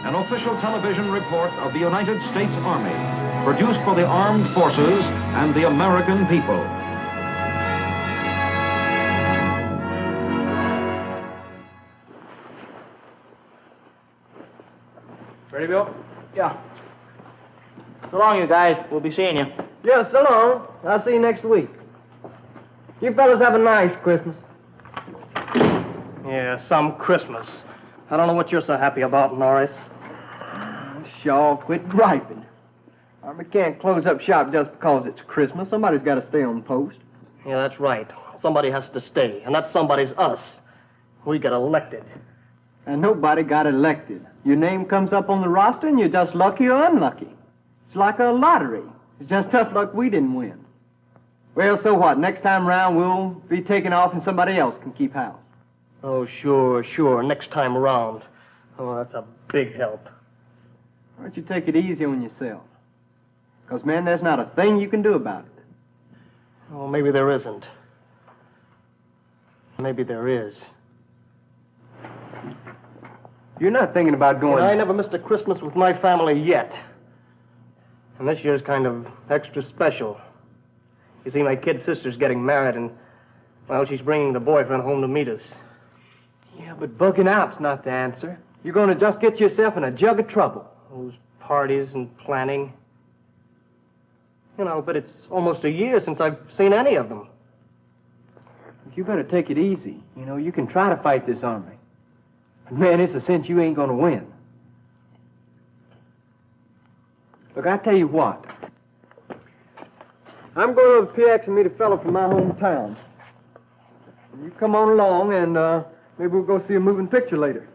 an official television report of the United States Army, produced for the armed forces and the American people. Ready, Bill? Yeah. So long, you guys. We'll be seeing you. Yeah, so long. I'll see you next week. You fellas have a nice Christmas. Yeah, some Christmas. I don't know what you're so happy about, Norris. Shaw, quit griping. Army can't close up shop just because it's Christmas. Somebody's got to stay on post. Yeah, that's right. Somebody has to stay, and that somebody's us. We got elected. And nobody got elected. Your name comes up on the roster, and you're just lucky or unlucky. It's like a lottery. It's just tough luck we didn't win. Well, so what? Next time round, we'll be taking off, and somebody else can keep house. Oh, sure. Next time around. Oh, that's a big help. Why don't you take it easy on yourself? Because, man, there's not a thing you can do about it. Oh, maybe there isn't. Maybe there is. You're not thinking about going... Well, I never missed a Christmas with my family yet. And this year's kind of extra special. You see, my kid sister's getting married, and, well, she's bringing the boyfriend home to meet us. Yeah, but bugging out's not the answer. You're going to just get yourself in a jug of trouble. Those parties and planning. You know, but it's almost a year since I've seen any of them. You better take it easy. You know, you can try to fight this army. But, man, it's a cinch you ain't going to win. Look, I tell you what. I'm going to the PX and meet a fellow from my hometown. You come on along, and maybe we'll go see a moving picture later.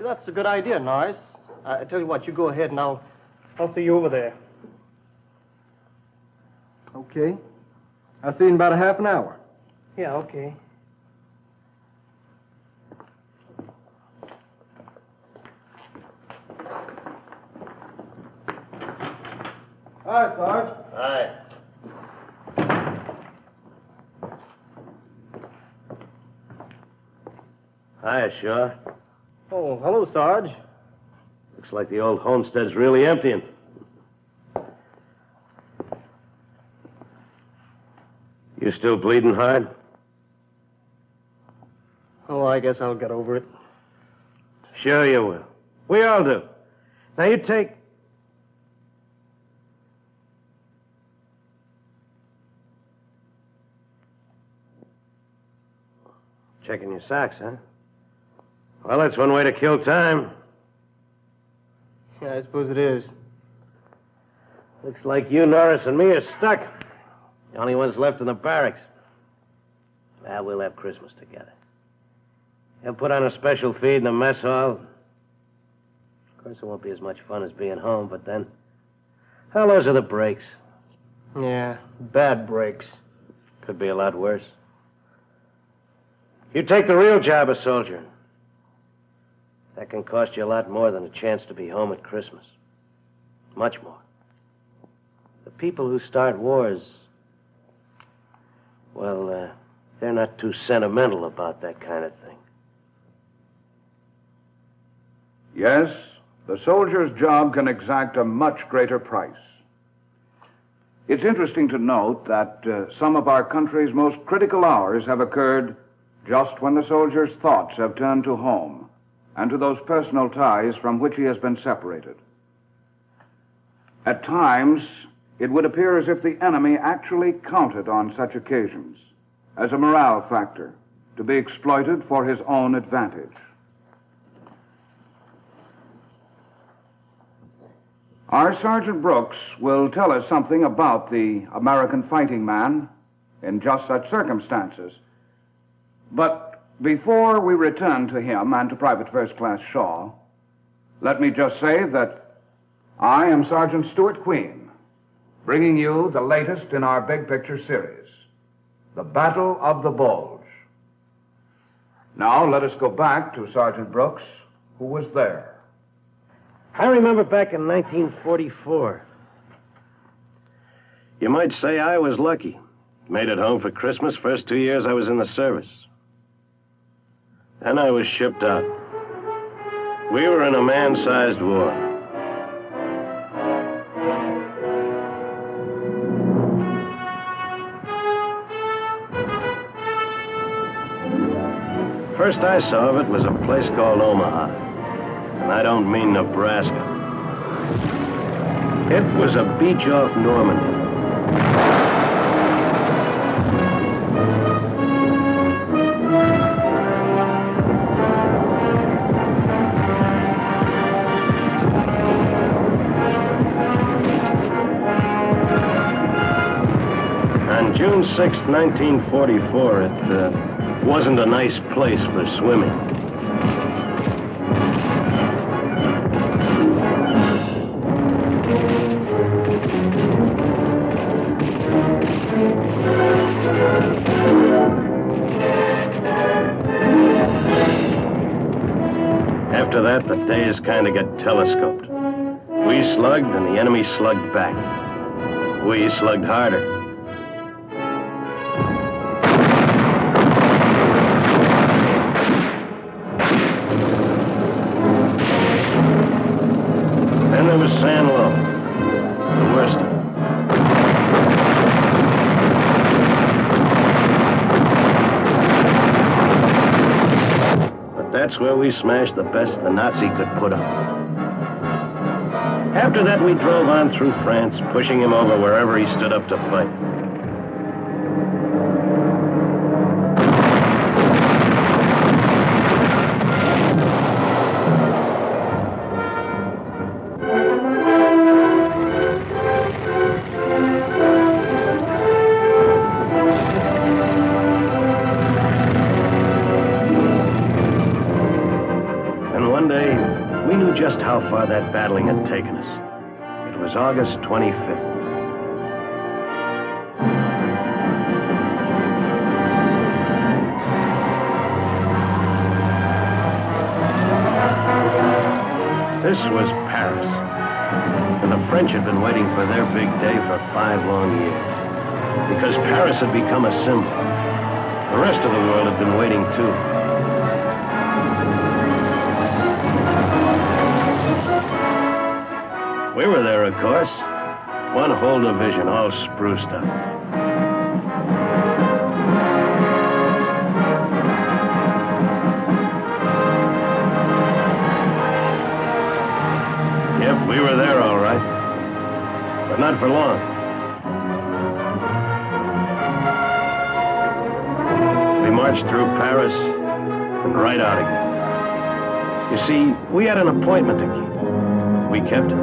That's a good idea, Norris. I tell you what, you go ahead, and I'll see you over there. Okay. I'll see you in about a half an hour. Yeah, okay. Hi, Sarge. Hi. Hiya, Shaw. Oh, hello, Sarge. Looks like the old homestead's really emptying. You still bleeding hard? Oh, I guess I'll get over it. Sure you will. We all do. Now you take... Checking your socks, huh? Well, that's one way to kill time. Yeah, I suppose it is. Looks like you, Norris, and me are stuck. The only ones left in the barracks. Well, we'll have Christmas together. They'll put on a special feed in the mess hall. Of course, it won't be as much fun as being home, but then... Well, those are the breaks. Yeah, bad breaks. Could be a lot worse. You take the real job of soldier. That can cost you a lot more than a chance to be home at Christmas. Much more. The people who start wars, well, they're not too sentimental about that kind of thing. Yes, the soldier's job can exact a much greater price. It's interesting to note that some of our country's most critical hours have occurred just when the soldier's thoughts have turned to home and to those personal ties from which he has been separated. At times, it would appear as if the enemy actually counted on such occasions as a morale factor to be exploited for his own advantage. Our Sergeant Brooks will tell us something about the American fighting man in just such circumstances. But before we return to him and to Private First Class Shaw, let me just say that I am Sergeant Stuart Queen, bringing you the latest in our big picture series, The Battle of the Bulge. Now let us go back to Sergeant Brooks, who was there. I remember back in 1944. You might say I was lucky. Made it home for Christmas first 2 years I was in the service. Then I was shipped out. We were in a man-sized war. First I saw of it was a place called Omaha. And I don't mean Nebraska. It was a beach off Normandy. On June 6, 1944, it wasn't a nice place for swimming. After that, the days kind of got telescoped. We slugged and the enemy slugged back. We slugged harder. Then there was San Lo, the worst. But that's where we smashed the best the Nazi could put up. After that, we drove on through France, pushing him over wherever he stood up to fight. We knew just how far that battling had taken us. It was August 25th. This was Paris. And the French had been waiting for their big day for 5 long years. Because Paris had become a symbol. The rest of the world had been waiting too. We were there, of course. One whole division, all spruced up. Yep, we were there, all right. But not for long. We marched through Paris and right out again. You see, we had an appointment to keep. We kept it.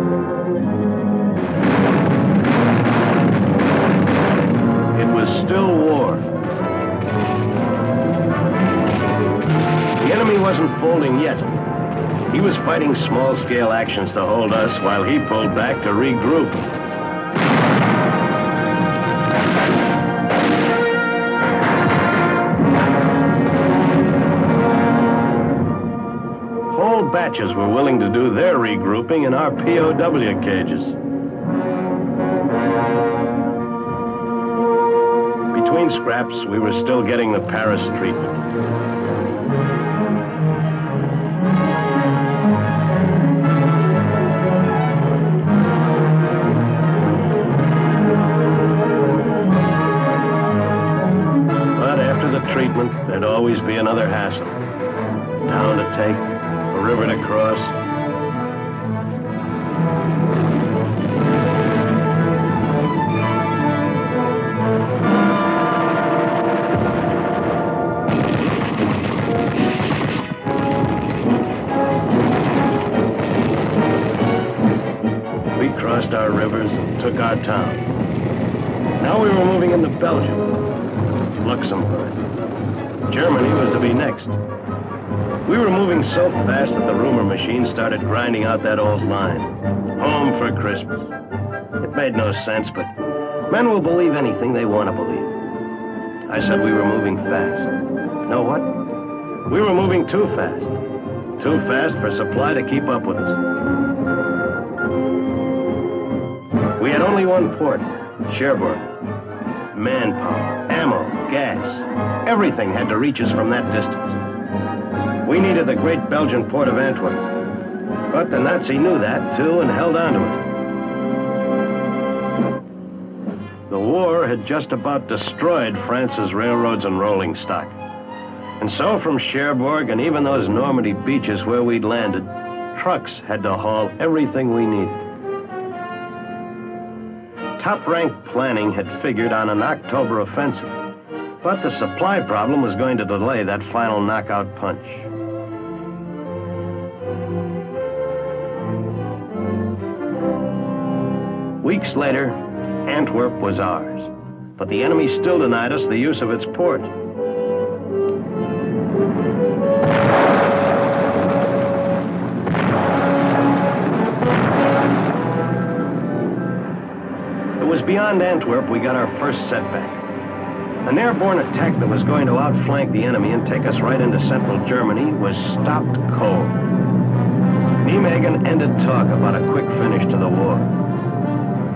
It was still war. The enemy wasn't folding yet. He was fighting small-scale actions to hold us while he pulled back to regroup. Whole batches were willing to do their regrouping in our POW cages. Between scraps, we were still getting the Paris treatment. But after the treatment, there'd always be another hassle. A town to take, a river to cross. Our rivers and took our town. Now we were moving into Belgium, Luxembourg. Germany was to be next. We were moving so fast that the rumor machine started grinding out that old line. Home for Christmas. It made no sense, but men will believe anything they want to believe. I said we were moving fast. Know what? We were moving too fast. Too fast for supply to keep up with us. We had only one port, Cherbourg. Manpower, ammo, gas, everything had to reach us from that distance. We needed the great Belgian port of Antwerp, But the Nazi knew that, too, and held on to it. The war had just about destroyed France's railroads and rolling stock. And so from Cherbourg and even those Normandy beaches where we'd landed, trucks had to haul everything we needed. Top-rank planning had figured on an October offensive, but the supply problem was going to delay that final knockout punch. Weeks later, Antwerp was ours, but the enemy still denied us the use of its port. It was beyond Antwerp we got our first setback. An airborne attack that was going to outflank the enemy and take us right into central Germany was stopped cold. Nijmegen ended talk about a quick finish to the war.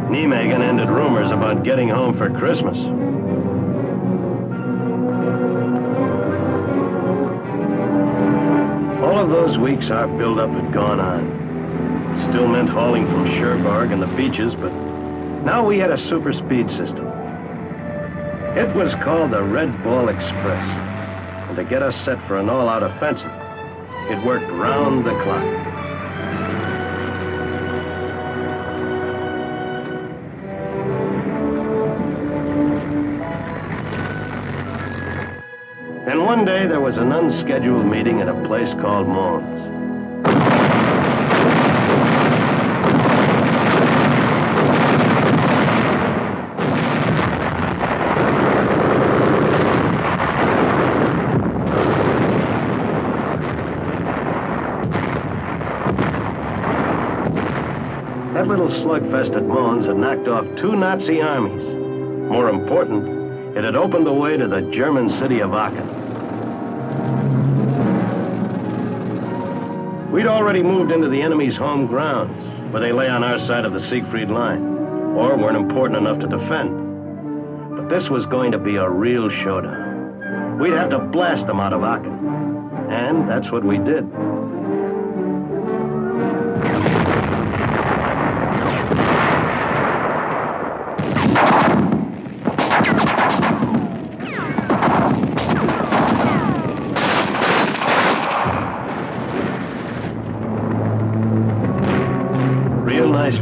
Nijmegen ended rumors about getting home for Christmas. All of those weeks our buildup had gone on. Still meant hauling from Cherbourg and the beaches, but now we had a super speed system. It was called the Red Ball Express, and to get us set for an all-out offensive, it worked round the clock. Then one day there was an unscheduled meeting at a place called Mons. That little slugfest at Mons had knocked off 2 Nazi armies. More important, it had opened the way to the German city of Aachen. We'd already moved into the enemy's home grounds, where they lay on our side of the Siegfried Line, or weren't important enough to defend. But this was going to be a real showdown. We'd have to blast them out of Aachen. And that's what we did.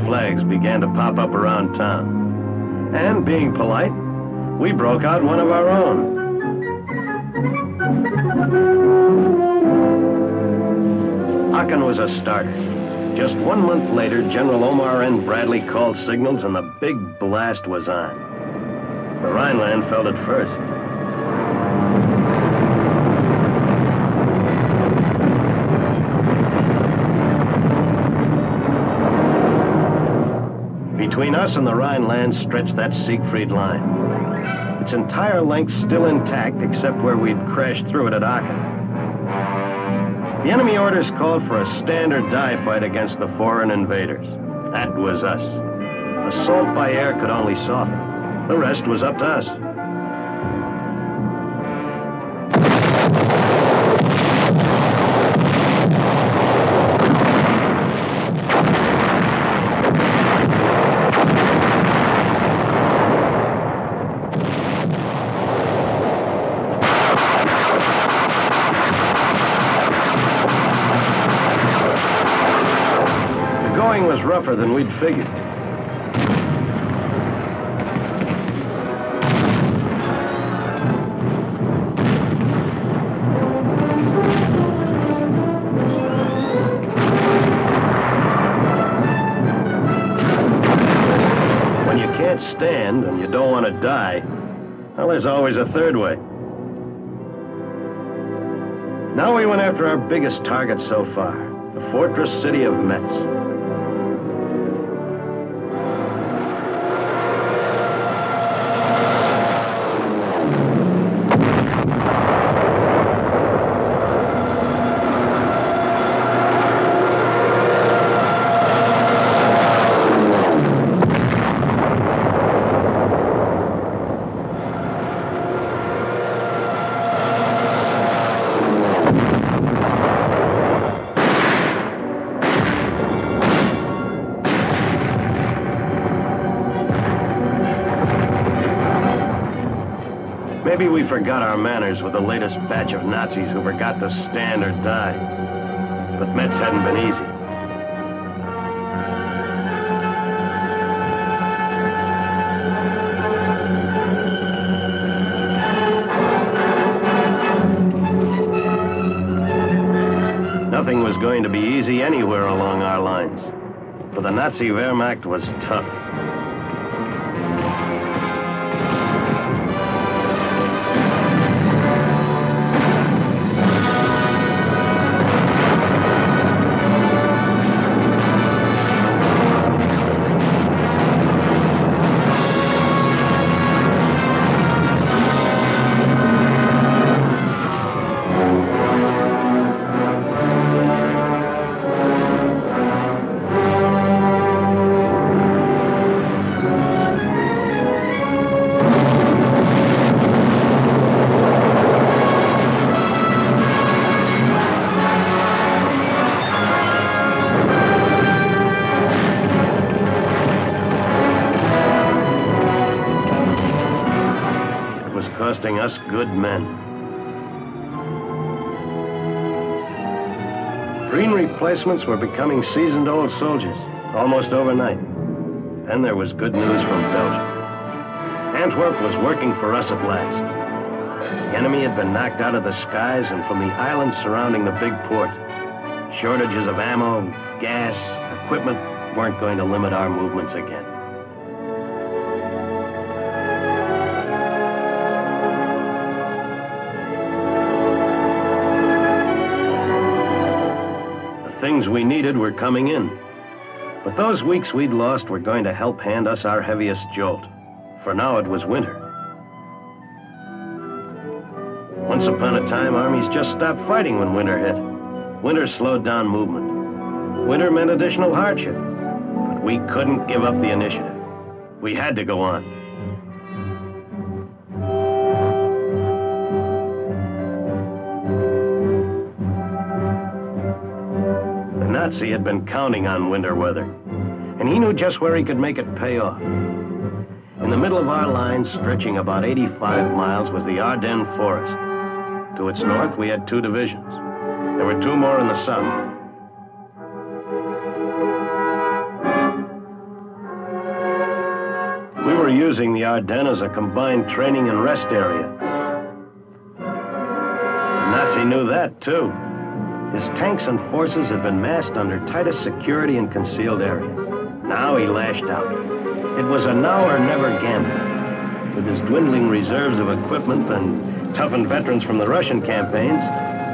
Flags began to pop up around town. And being polite, we broke out one of our own. Aachen was a starter. Just 1 month later, General Omar N. Bradley called signals and the big blast was on. The Rhineland felt it first. Between us and the Rhineland stretched that Siegfried Line. Its entire length still intact, except where we'd crashed through it at Aachen. The enemy orders called for a stand or die fight against the foreign invaders. That was us. Assault by air could only soften. The rest was up to us. Was rougher than we'd figured. When you can't stand and you don't want to die, well, there's always a third way. Now we went after our biggest target so far, the fortress city of Metz. Maybe we forgot our manners with the latest batch of Nazis who forgot to stand or die. But Metz hadn't been easy. Nothing was going to be easy anywhere along our lines. For the Nazi Wehrmacht was tough. Costing us good men. Green replacements were becoming seasoned old soldiers, almost overnight. Then there was good news from Belgium. Antwerp was working for us at last. The enemy had been knocked out of the skies and from the islands surrounding the big port. Shortages of ammo, gas, equipment weren't going to limit our movements again. Things we needed were coming in. But those weeks we'd lost were going to help hand us our heaviest jolt. For now it was winter. Once upon a time, armies just stopped fighting when winter hit. Winter slowed down movement. Winter meant additional hardship. But we couldn't give up the initiative. We had to go on. The Nazi had been counting on winter weather, and he knew just where he could make it pay off. In the middle of our line, stretching about 85 miles, was the Ardennes Forest. To its north, we had 2 divisions. There were 2 more in the south. We were using the Ardennes as a combined training and rest area. The Nazi knew that, too. His tanks and forces had been massed under tightest security in concealed areas. Now he lashed out. It was a now or never gamble. With his dwindling reserves of equipment and toughened veterans from the Russian campaigns,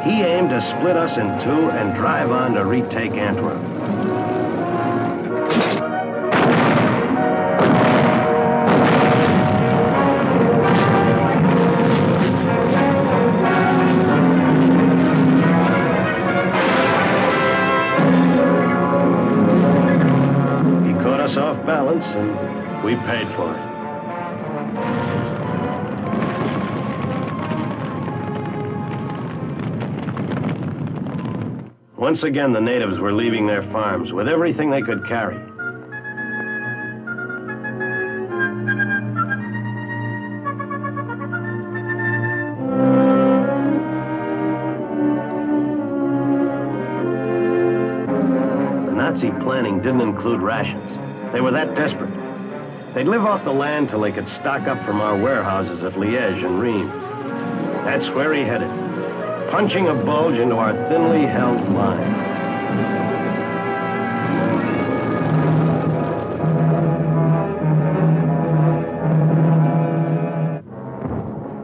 he aimed to split us in 2 and drive on to retake Antwerp. Off balance, and we paid for it. Once again, the natives were leaving their farms with everything they could carry. The Nazi planning didn't include rations. They were that desperate. They'd live off the land till they could stock up from our warehouses at Liège and Rheims. That's where he headed, punching a bulge into our thinly held line.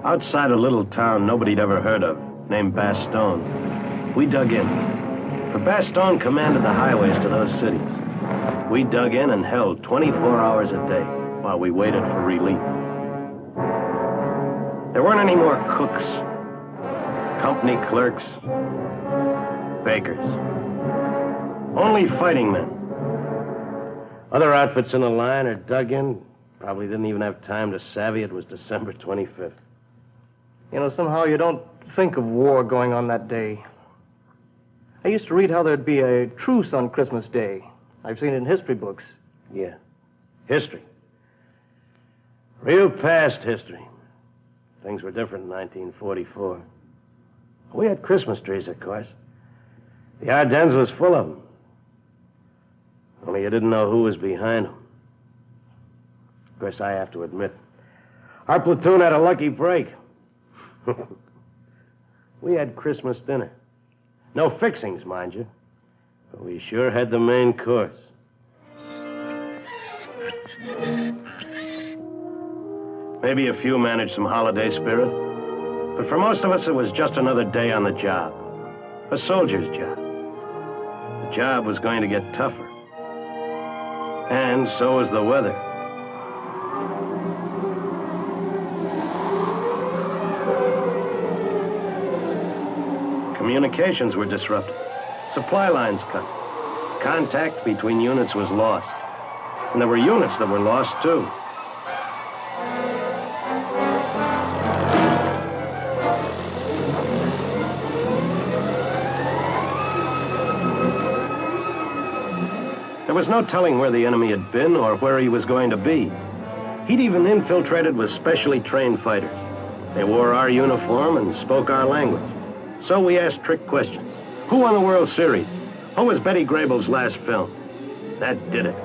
Outside a little town nobody'd ever heard of, named Bastogne, we dug in. For Bastogne commanded the highways to those cities. We dug in and held 24 hours a day while we waited for relief. There weren't any more cooks, company clerks, bakers. Only fighting men. Other outfits in the line are dug in, probably didn't even have time to savvy it was December 25th. You know, somehow you don't think of war going on that day. I used to read how there'd be a truce on Christmas Day. I've seen it in history books. Yeah, history. Real past history. Things were different in 1944. We had Christmas trees, of course. The Ardennes was full of them. Only you didn't know who was behind them. Of course, I have to admit, our platoon had a lucky break. We had Christmas dinner. No fixings, mind you. But we sure had the main course. Maybe a few managed some holiday spirit. But for most of us, it was just another day on the job. A soldier's job. The job was going to get tougher. And so was the weather. Communications were disrupted. Supply lines cut. Contact between units was lost. And there were units that were lost, too. There was no telling where the enemy had been or where he was going to be. He'd even infiltrated with specially trained fighters. They wore our uniform and spoke our language. So we asked trick questions. Who won the World Series? Who was Betty Grable's last film? That did it.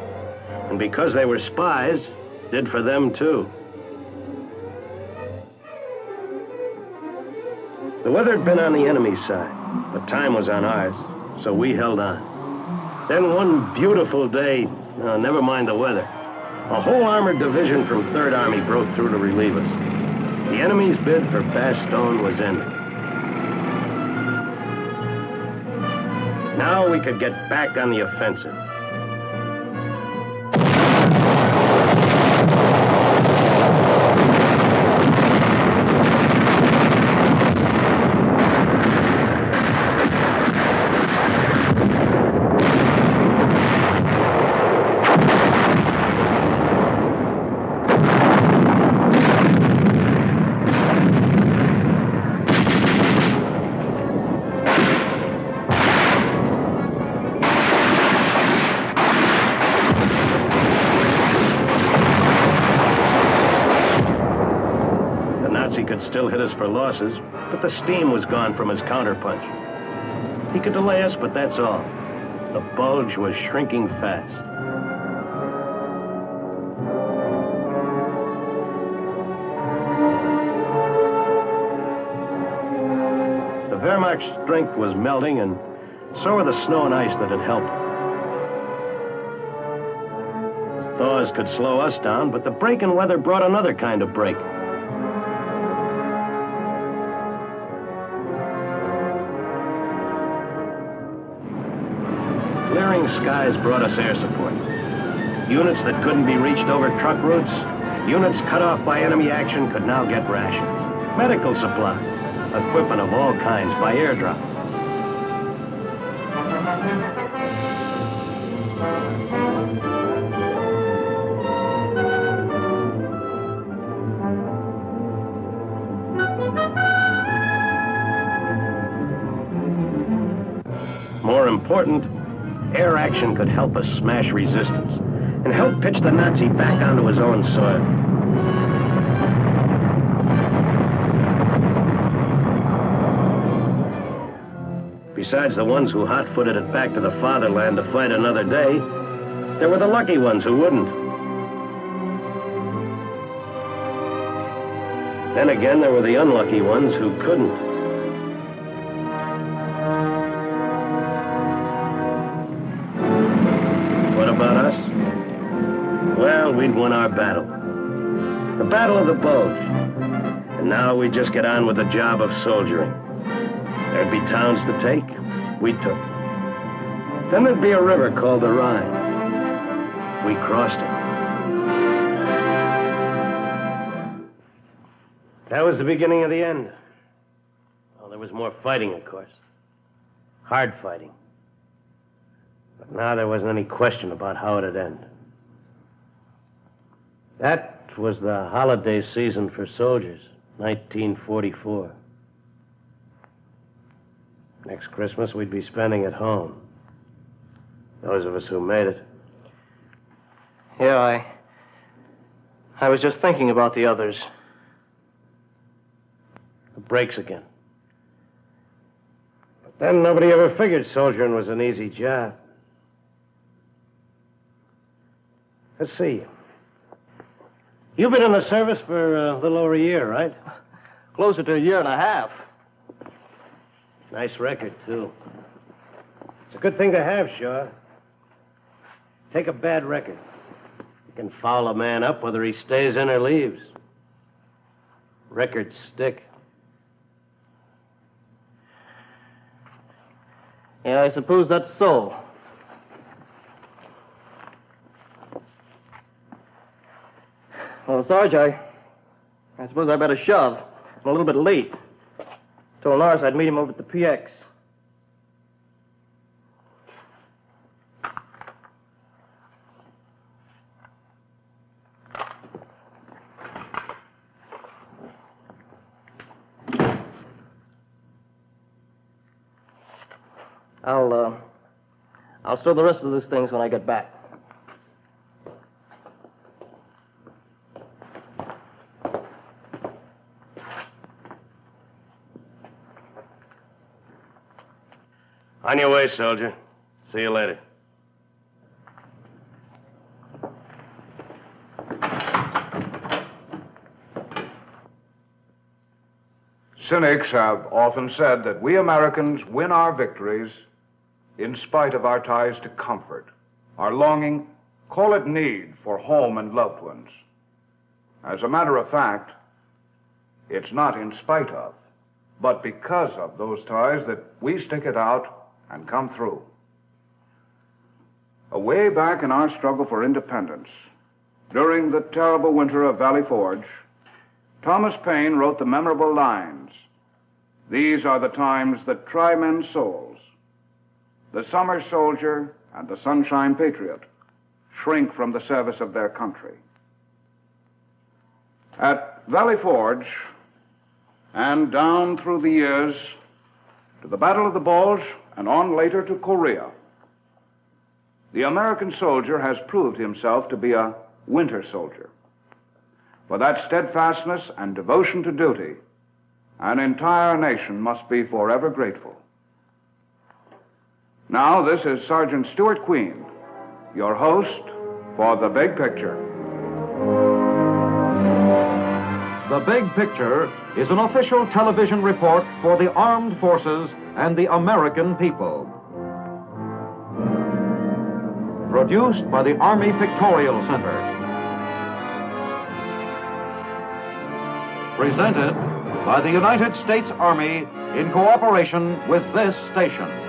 And because they were spies, did for them, too. The weather had been on the enemy's side, but time was on ours, so we held on. Then one beautiful day, never mind the weather, a whole armored division from 3rd Army broke through to relieve us. The enemy's bid for Bastogne was ended. Now we could get back on the offensive. Still hit us for losses, but the steam was gone from his counterpunch. He could delay us, but that's all. The Bulge was shrinking fast. The Wehrmacht's strength was melting, and so were the snow and ice that had helped. The thaws could slow us down, but the break in weather brought another kind of break. Clearing skies brought us air support. Units that couldn't be reached over truck routes, units cut off by enemy action could now get rations, medical supply, equipment of all kinds by airdrop. More important, air action could help us smash resistance and help pitch the Nazi back onto his own soil. Besides the ones who hot-footed it back to the fatherland to fight another day, there were the lucky ones who wouldn't. Then again, there were the unlucky ones who couldn't. What about us? Well, we'd won our battle. The Battle of the Bulge. And now we just get on with the job of soldiering. There'd be towns to take. We took. Then there'd be a river called the Rhine. We crossed it. That was the beginning of the end. Well, there was more fighting, of course. Hard fighting. But now there wasn't any question about how it'd end. That was the holiday season for soldiers, 1944. Next Christmas, we'd be spending at home. Those of us who made it. Yeah, I was just thinking about the others. breaks again. But then nobody ever figured soldiering was an easy job. Let's see. You've been in the service for a little over a year, right? Closer to a year and a half. Nice record, too. It's a good thing to have, Shaw. Take a bad record. You can foul a man up whether he stays in or leaves. Records stick. Yeah, I suppose that's so. Well, Sarge, I suppose I better shove. I'm a little bit late. Told Norris I'd meet him over at the PX. I'll stow the rest of these things when I get back. On your way, soldier. See you later. Cynics have often said that we Americans win our victories in spite of our ties to comfort, our longing, call it need, for home and loved ones. As a matter of fact, it's not in spite of, but because of those ties that we stick it out and come through. Way back in our struggle for independence, during the terrible winter of Valley Forge, Thomas Paine wrote the memorable lines, "These are the times that try men's souls. The summer soldier and the sunshine patriot shrink from the service of their country." At Valley Forge, and down through the years to the Battle of the Bulge and on later to Korea, the American soldier has proved himself to be a winter soldier. For that steadfastness and devotion to duty, an entire nation must be forever grateful. Now, this is Sergeant Stuart Queen, your host for The Big Picture. The Big Picture is an official television report for the armed forces and the American people. Produced by the Army Pictorial Center. Presented by the United States Army in cooperation with this station.